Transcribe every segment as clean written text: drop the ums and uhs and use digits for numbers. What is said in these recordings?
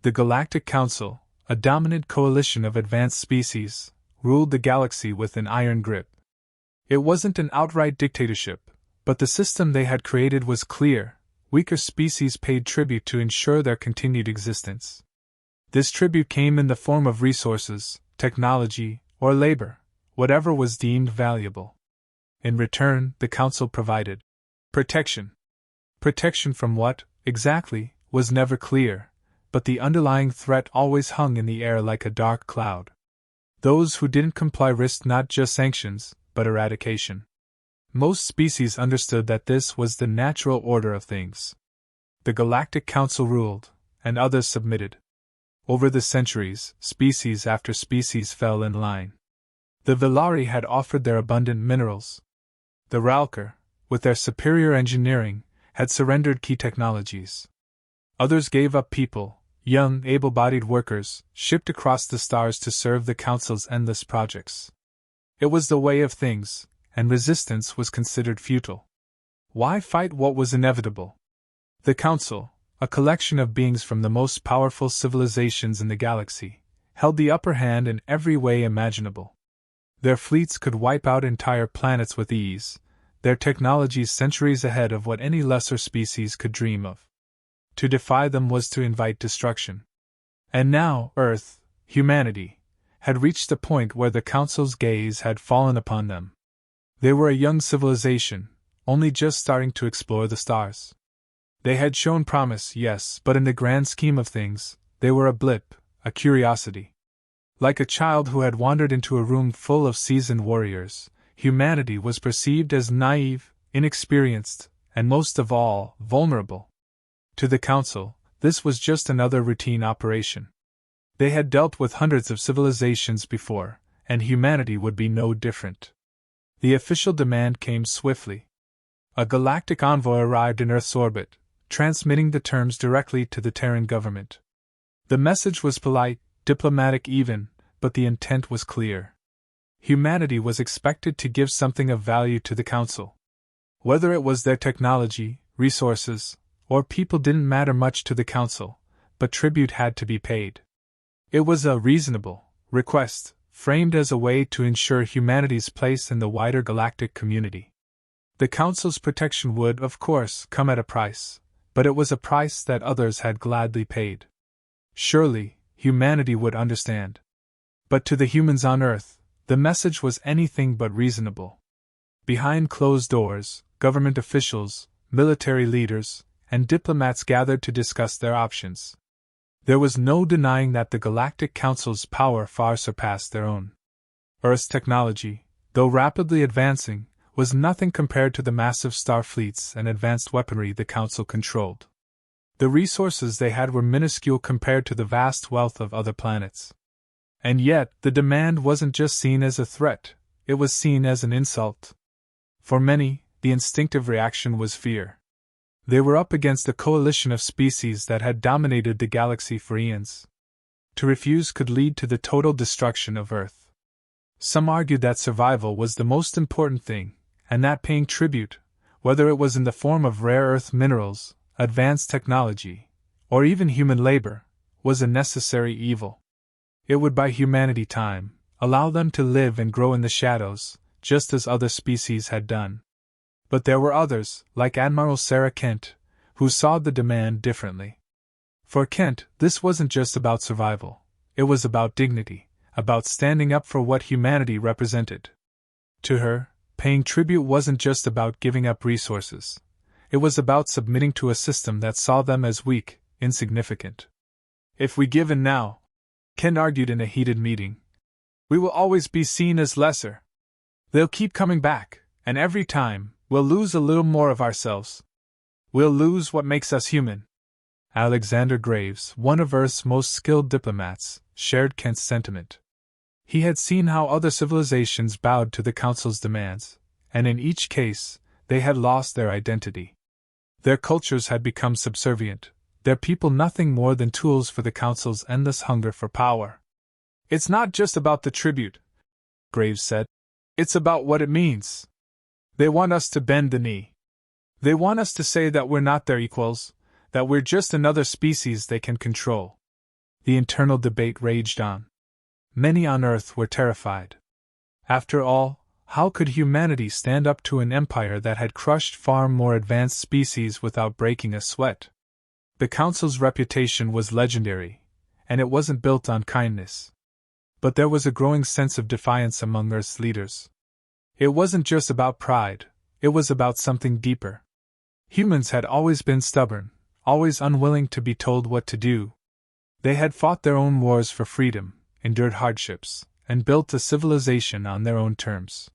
The Galactic Council, a dominant coalition of advanced species, ruled the galaxy with an iron grip. It wasn't an outright dictatorship, but the system they had created was clear. Weaker species paid tribute to ensure their continued existence. This tribute came in the form of resources, technology, or labor, whatever was deemed valuable. In return, the Council provided protection. Protection from what, exactly, was never clear, but the underlying threat always hung in the air like a dark cloud. Those who didn't comply risked not just sanctions, but eradication. Most species understood that this was the natural order of things. The Galactic Council ruled, and others submitted. Over the centuries, species after species fell in line. The Villari had offered their abundant minerals. The Ralker, with their superior engineering, had surrendered key technologies. Others gave up people, young, able-bodied workers, shipped across the stars to serve the Council's endless projects. It was the way of things, and resistance was considered futile. Why fight what was inevitable? The Council, a collection of beings from the most powerful civilizations in the galaxy, held the upper hand in every way imaginable. Their fleets could wipe out entire planets with ease, their technologies centuries ahead of what any lesser species could dream of. To defy them was to invite destruction. And now, Earth, humanity, had reached a point where the Council's gaze had fallen upon them. They were a young civilization, only just starting to explore the stars. They had shown promise, yes, but in the grand scheme of things, they were a blip, a curiosity. Like a child who had wandered into a room full of seasoned warriors, humanity was perceived as naive, inexperienced, and most of all, vulnerable. To the Council, this was just another routine operation. They had dealt with hundreds of civilizations before, and humanity would be no different. The official demand came swiftly. A galactic envoy arrived in Earth's orbit, transmitting the terms directly to the Terran government. The message was polite, diplomatic even, but the intent was clear. Humanity was expected to give something of value to the Council. Whether it was their technology, resources, or people didn't matter much to the Council, but tribute had to be paid. It was a reasonable request, framed as a way to ensure humanity's place in the wider galactic community. The Council's protection would, of course, come at a price, but it was a price that others had gladly paid. Surely, humanity would understand. But to the humans on Earth, the message was anything but reasonable. Behind closed doors, government officials, military leaders, and diplomats gathered to discuss their options. There was no denying that the Galactic Council's power far surpassed their own. Earth's technology, though rapidly advancing, was nothing compared to the massive star fleets and advanced weaponry the Council controlled. The resources they had were minuscule compared to the vast wealth of other planets. And yet, the demand wasn't just seen as a threat, it was seen as an insult. For many, the instinctive reaction was fear. They were up against a coalition of species that had dominated the galaxy for eons. To refuse could lead to the total destruction of Earth. Some argued that survival was the most important thing, and that paying tribute, whether it was in the form of rare earth minerals, advanced technology, or even human labor, was a necessary evil. It would buy humanity time, allow them to live and grow in the shadows, just as other species had done. But there were others, like Admiral Sarah Kent, who saw the demand differently. For Kent, this wasn't just about survival, it was about dignity, about standing up for what humanity represented. To her, paying tribute wasn't just about giving up resources, it was about submitting to a system that saw them as weak, insignificant. If we give in now, Kent argued in a heated meeting, we will always be seen as lesser. They'll keep coming back, and every time, we'll lose a little more of ourselves. We'll lose what makes us human. Alexander Graves, one of Earth's most skilled diplomats, shared Kent's sentiment. He had seen how other civilizations bowed to the Council's demands, and in each case, they had lost their identity. Their cultures had become subservient, their people nothing more than tools for the Council's endless hunger for power. It's not just about the tribute, Graves said. It's about what it means. They want us to bend the knee. They want us to say that we're not their equals, that we're just another species they can control. The internal debate raged on. Many on Earth were terrified. After all, how could humanity stand up to an empire that had crushed far more advanced species without breaking a sweat? The Council's reputation was legendary, and it wasn't built on kindness. But there was a growing sense of defiance among Earth's leaders. It wasn't just about pride, it was about something deeper. Humans had always been stubborn, always unwilling to be told what to do. They had fought their own wars for freedom, endured hardships, and built a civilization on their own terms.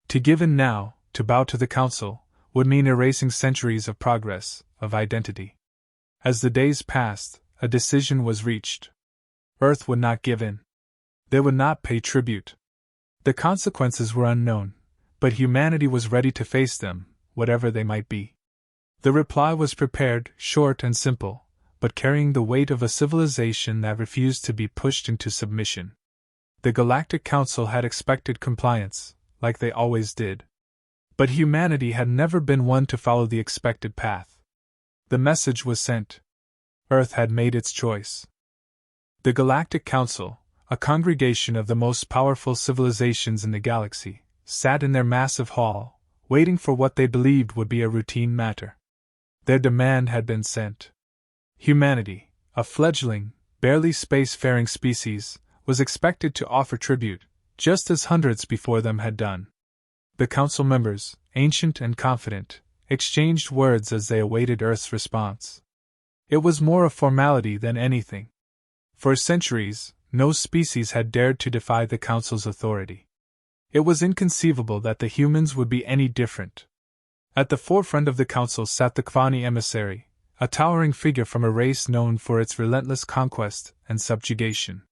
To give in now, to bow to the Council, would mean erasing centuries of progress, of identity. As the days passed, a decision was reached. Earth would not give in. They would not pay tribute. The consequences were unknown, but humanity was ready to face them, whatever they might be. The reply was prepared, short and simple, but carrying the weight of a civilization that refused to be pushed into submission. The Galactic Council had expected compliance, like they always did. But humanity had never been one to follow the expected path. The message was sent. Earth had made its choice. The Galactic Council, a congregation of the most powerful civilizations in the galaxy, sat in their massive hall, waiting for what they believed would be a routine matter. Their demand had been sent. Humanity, a fledgling, barely space-faring species, was expected to offer tribute, just as hundreds before them had done. The Council members, ancient and confident, exchanged words as they awaited Earth's response. It was more a formality than anything. For centuries, no species had dared to defy the Council's authority. It was inconceivable that the humans would be any different. At the forefront of the Council sat the Kvani emissary, a towering figure from a race known for its relentless conquest and subjugation.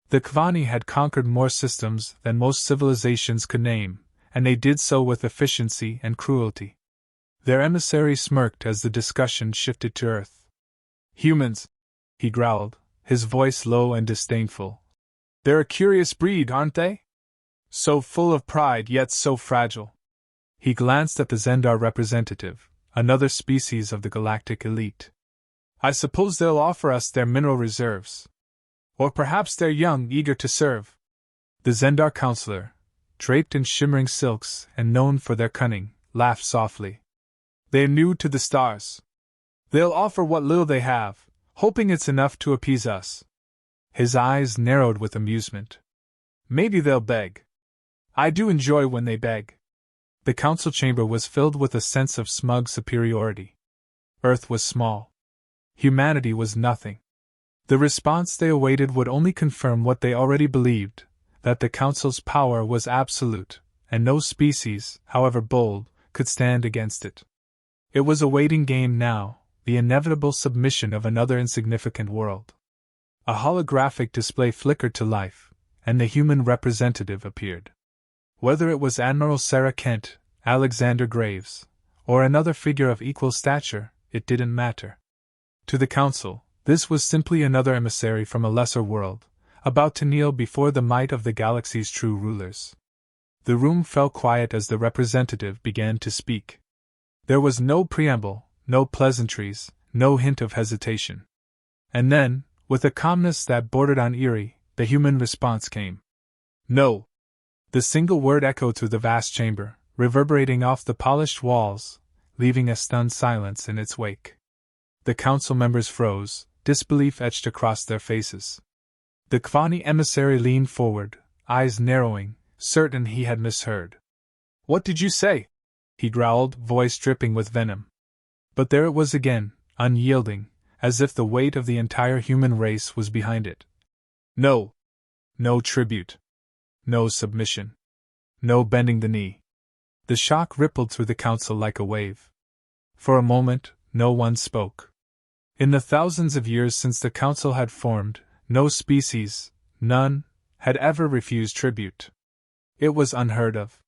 The Kvani had conquered more systems than most civilizations could name, and they did so with efficiency and cruelty. Their emissary smirked as the discussion shifted to Earth. "Humans," he growled, his voice low and disdainful. "They're a curious breed, aren't they? So full of pride yet so fragile." He glanced at the Zendar representative, another species of the galactic elite. "I suppose they'll offer us their mineral reserves. Or perhaps they're young, eager to serve." The Zendar counselor, draped in shimmering silks and known for their cunning, laughed softly. "They're new to the stars. They'll offer what little they have, hoping it's enough to appease us." His eyes narrowed with amusement. "Maybe they'll beg. I do enjoy when they beg." The council chamber was filled with a sense of smug superiority. Earth was small. Humanity was nothing. The response they awaited would only confirm what they already believed, that the council's power was absolute, and no species, however bold, could stand against it. It was a waiting game now, the inevitable submission of another insignificant world. A holographic display flickered to life, and the human representative appeared. Whether it was Admiral Sarah Kent, Alexander Graves, or another figure of equal stature, it didn't matter. To the council, this was simply another emissary from a lesser world, about to kneel before the might of the galaxy's true rulers. The room fell quiet as the representative began to speak. There was no preamble, no pleasantries, no hint of hesitation. And then, with a calmness that bordered on eerie, the human response came. "No." The single word echoed through the vast chamber, reverberating off the polished walls, leaving a stunned silence in its wake. The council members froze, disbelief etched across their faces. The Kvani emissary leaned forward, eyes narrowing, certain he had misheard. "What did you say?" he growled, voice dripping with venom. But there it was again, unyielding, as if the weight of the entire human race was behind it. "No. No tribute. No submission. No bending the knee." The shock rippled through the council like a wave. For a moment, no one spoke. In the thousands of years since the council had formed, no species, none, had ever refused tribute. It was unheard of.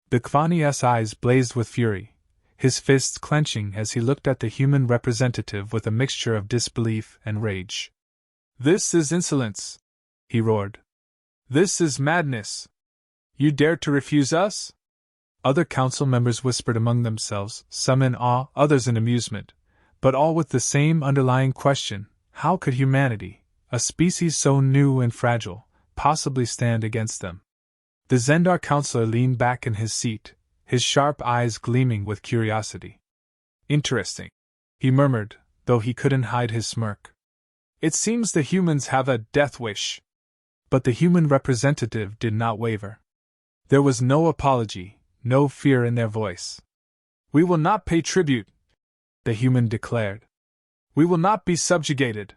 The Kvani's eyes blazed with fury, his fists clenching as he looked at the human representative with a mixture of disbelief and rage. "This is insolence," he roared. "This is madness. You dare to refuse us?" Other council members whispered among themselves, some in awe, others in amusement, but all with the same underlying question: how could humanity, a species so new and fragile, possibly stand against them? The Zendar counselor leaned back in his seat, his sharp eyes gleaming with curiosity. Interesting, he murmured, though he couldn't hide his smirk. It seems the humans have a death wish. But the human representative did not waver. There was no apology, no fear in their voice. We will not pay tribute, the human declared. We will not be subjugated.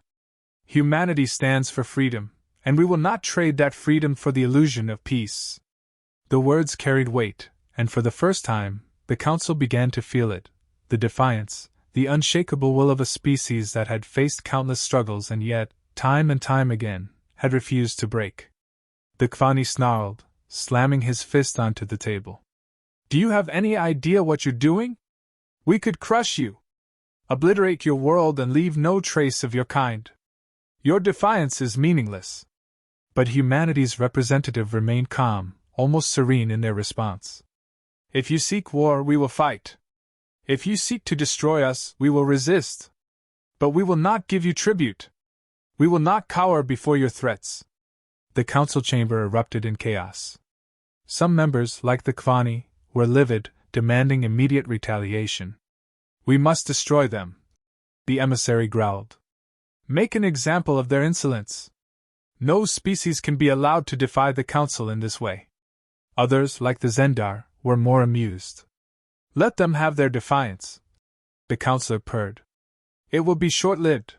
Humanity stands for freedom, and we will not trade that freedom for the illusion of peace. The words carried weight, and for the first time, the council began to feel it, the defiance, the unshakable will of a species that had faced countless struggles and yet, time and time again, had refused to break. The Kvani snarled, slamming his fist onto the table. Do you have any idea what you're doing? We could crush you, obliterate your world and leave no trace of your kind. Your defiance is meaningless. But humanity's representative remained calm, almost serene in their response. If you seek war, we will fight. If you seek to destroy us, we will resist. But we will not give you tribute. We will not cower before your threats. The council chamber erupted in chaos. Some members, like the Kvani, were livid, demanding immediate retaliation. We must destroy them, the emissary growled. Make an example of their insolence. No species can be allowed to defy the council in this way. Others, like the Zendar, were more amused. Let them have their defiance, the counselor purred. It will be short-lived.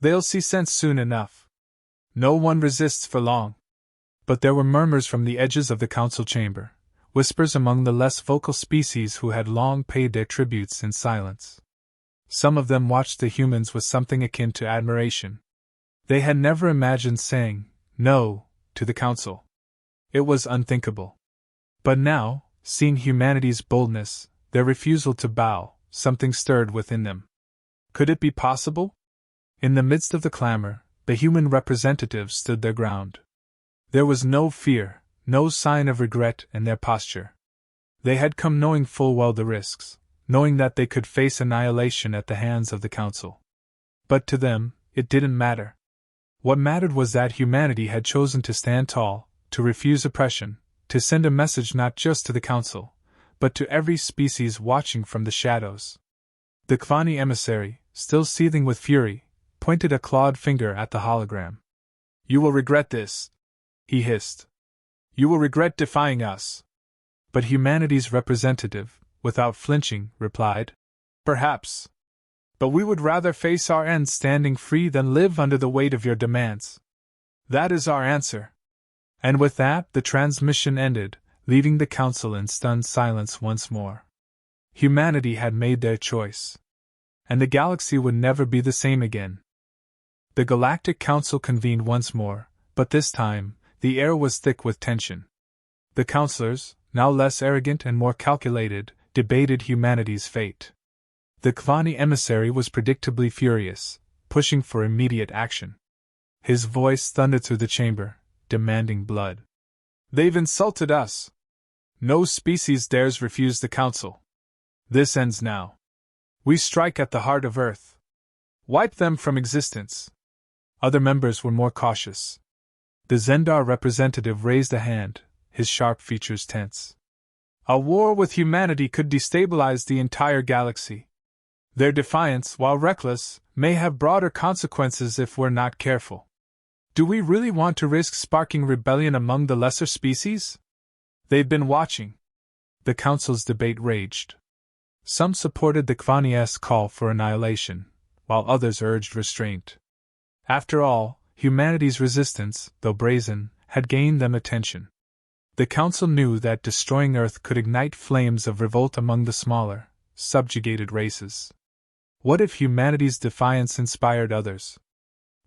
They'll see sense soon enough. No one resists for long. But there were murmurs from the edges of the council chamber, whispers among the less vocal species who had long paid their tributes in silence. Some of them watched the humans with something akin to admiration. They had never imagined saying no to the council. It was unthinkable. But now, seeing humanity's boldness, their refusal to bow, something stirred within them. Could it be possible? In the midst of the clamor, the human representatives stood their ground. There was no fear, no sign of regret in their posture. They had come knowing full well the risks, knowing that they could face annihilation at the hands of the council. But to them, it didn't matter. What mattered was that humanity had chosen to stand tall, to refuse oppression, to send a message not just to the council, but to every species watching from the shadows. The Kvani emissary, still seething with fury, pointed a clawed finger at the hologram. You will regret this, he hissed. You will regret defying us. But humanity's representative, without flinching, replied, Perhaps. But we would rather face our end standing free than live under the weight of your demands. That is our answer. And with that, the transmission ended, leaving the council in stunned silence once more. Humanity had made their choice. And the galaxy would never be the same again. The Galactic Council convened once more, but this time, the air was thick with tension. The councilors, now less arrogant and more calculated, debated humanity's fate. The Kvani emissary was predictably furious, pushing for immediate action. His voice thundered through the chamber, demanding blood. They've insulted us. No species dares refuse the council. This ends now. We strike at the heart of Earth. Wipe them from existence. Other members were more cautious. The Zendar representative raised a hand, his sharp features tense. A war with humanity could destabilize the entire galaxy. Their defiance, while reckless, may have broader consequences if we're not careful. Do we really want to risk sparking rebellion among the lesser species? They've been watching. The council's debate raged. Some supported the Kvani's call for annihilation, while others urged restraint. After all, humanity's resistance, though brazen, had gained them attention. The council knew that destroying Earth could ignite flames of revolt among the smaller, subjugated races. What if humanity's defiance inspired others?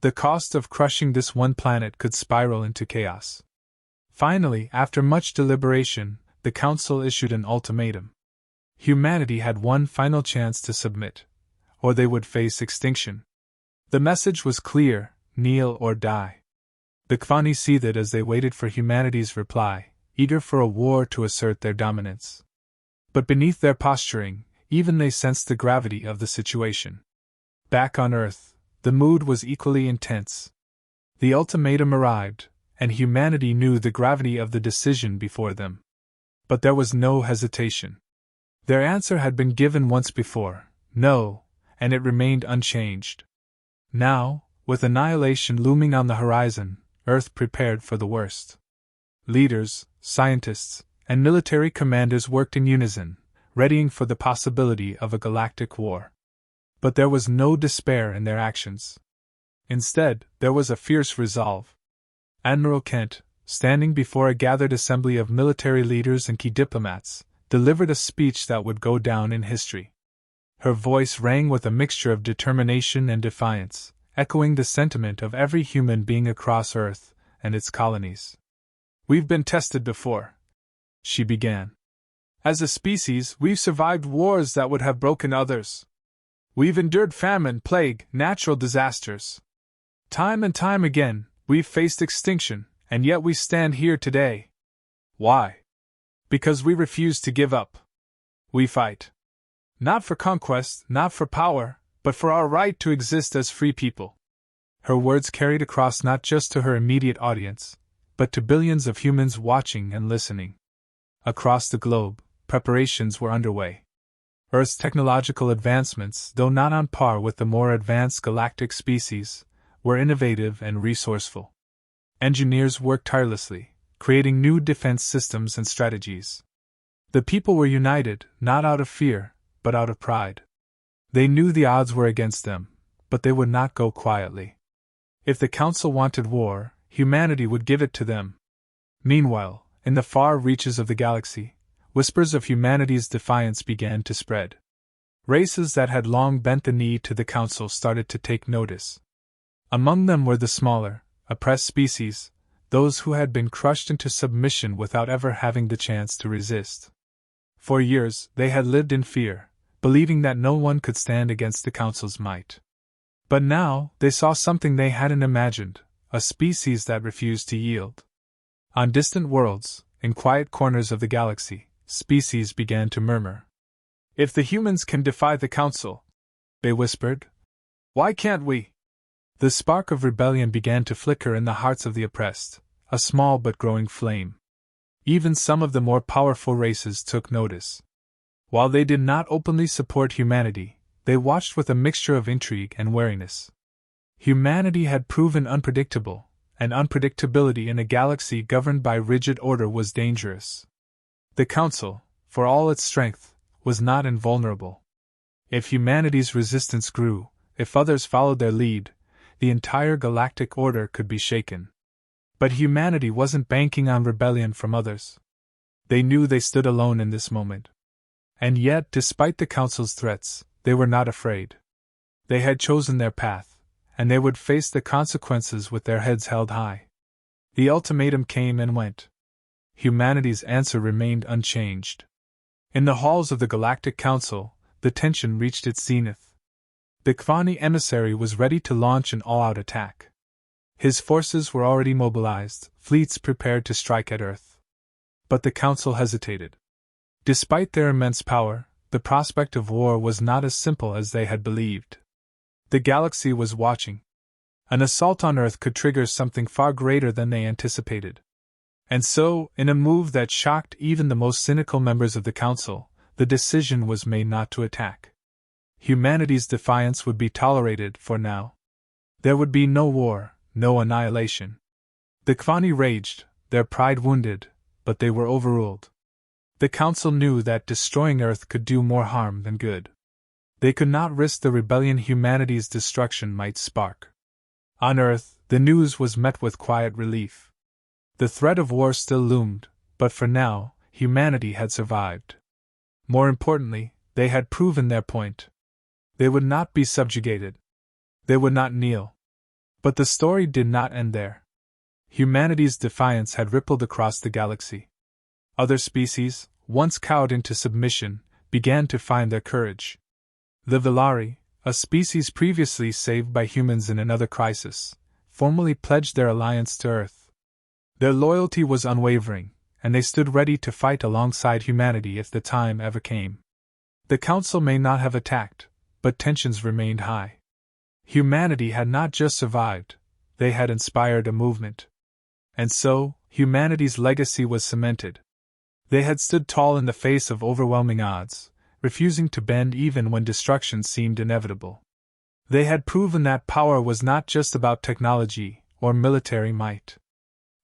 The cost of crushing this one planet could spiral into chaos. Finally, after much deliberation, the council issued an ultimatum. Humanity had one final chance to submit, or they would face extinction. The message was clear: kneel or die. The Kvani seethed as they waited for humanity's reply, eager for a war to assert their dominance. But beneath their posturing, even they sensed the gravity of the situation. Back on Earth, the mood was equally intense. The ultimatum arrived, and humanity knew the gravity of the decision before them. But there was no hesitation. Their answer had been given once before, no, and it remained unchanged. Now, with annihilation looming on the horizon, Earth prepared for the worst. Leaders, scientists, and military commanders worked in unison, readying for the possibility of a galactic war. But there was no despair in their actions. Instead, there was a fierce resolve. Admiral Kent, standing before a gathered assembly of military leaders and key diplomats, delivered a speech that would go down in history. Her voice rang with a mixture of determination and defiance, echoing the sentiment of every human being across Earth and its colonies. "We've been tested before," she began. "As a species, we've survived wars that would have broken others. We've endured famine, plague, natural disasters. Time and time again, we've faced extinction, and yet we stand here today. Why? Because we refuse to give up. We fight. Not for conquest, not for power, but for our right to exist as free people." Her words carried across not just to her immediate audience, but to billions of humans watching and listening. Across the globe, preparations were underway. Earth's technological advancements, though not on par with the more advanced galactic species, were innovative and resourceful. Engineers worked tirelessly, creating new defense systems and strategies. The people were united, not out of fear, but out of pride. They knew the odds were against them, but they would not go quietly. If the Council wanted war, humanity would give it to them. Meanwhile, in the far reaches of the galaxy, whispers of humanity's defiance began to spread. Races that had long bent the knee to the Council started to take notice. Among them were the smaller, oppressed species, those who had been crushed into submission without ever having the chance to resist. For years, they had lived in fear, believing that no one could stand against the Council's might. But now, they saw something they hadn't imagined, a species that refused to yield. On distant worlds, in quiet corners of the galaxy, species began to murmur. "If the humans can defy the Council," they whispered, "why can't we?" The spark of rebellion began to flicker in the hearts of the oppressed, a small but growing flame. Even some of the more powerful races took notice. While they did not openly support humanity, they watched with a mixture of intrigue and wariness. Humanity had proven unpredictable, and unpredictability in a galaxy governed by rigid order was dangerous. The Council, for all its strength, was not invulnerable. If humanity's resistance grew, if others followed their lead, the entire galactic order could be shaken. But humanity wasn't banking on rebellion from others. They knew they stood alone in this moment. And yet, despite the Council's threats, they were not afraid. They had chosen their path, and they would face the consequences with their heads held high. The ultimatum came and went. Humanity's answer remained unchanged. In the halls of the Galactic Council, the tension reached its zenith. The Kvani emissary was ready to launch an all-out attack. His forces were already mobilized, fleets prepared to strike at Earth. But the Council hesitated. Despite their immense power, the prospect of war was not as simple as they had believed. The galaxy was watching. An assault on Earth could trigger something far greater than they anticipated. And so, in a move that shocked even the most cynical members of the Council, the decision was made not to attack. Humanity's defiance would be tolerated for now. There would be no war, no annihilation. The Kvani raged, their pride wounded, but they were overruled. The Council knew that destroying Earth could do more harm than good. They could not risk the rebellion humanity's destruction might spark. On Earth, the news was met with quiet relief. The threat of war still loomed, but for now, humanity had survived. More importantly, they had proven their point. They would not be subjugated. They would not kneel. But the story did not end there. Humanity's defiance had rippled across the galaxy. Other species, once cowed into submission, began to find their courage. The Villari, a species previously saved by humans in another crisis, formally pledged their alliance to Earth. Their loyalty was unwavering, and they stood ready to fight alongside humanity if the time ever came. The Council may not have attacked, but tensions remained high. Humanity had not just survived, they had inspired a movement. And so, humanity's legacy was cemented. They had stood tall in the face of overwhelming odds, refusing to bend even when destruction seemed inevitable. They had proven that power was not just about technology or military might.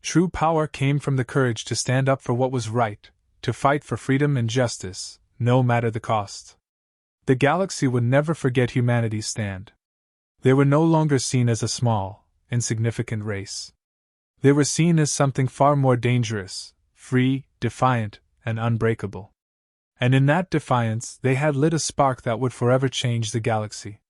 True power came from the courage to stand up for what was right, to fight for freedom and justice, no matter the cost. The galaxy would never forget humanity's stand. They were no longer seen as a small, insignificant race. They were seen as something far more dangerous, free, defiant, and unbreakable. And in that defiance, they had lit a spark that would forever change the galaxy.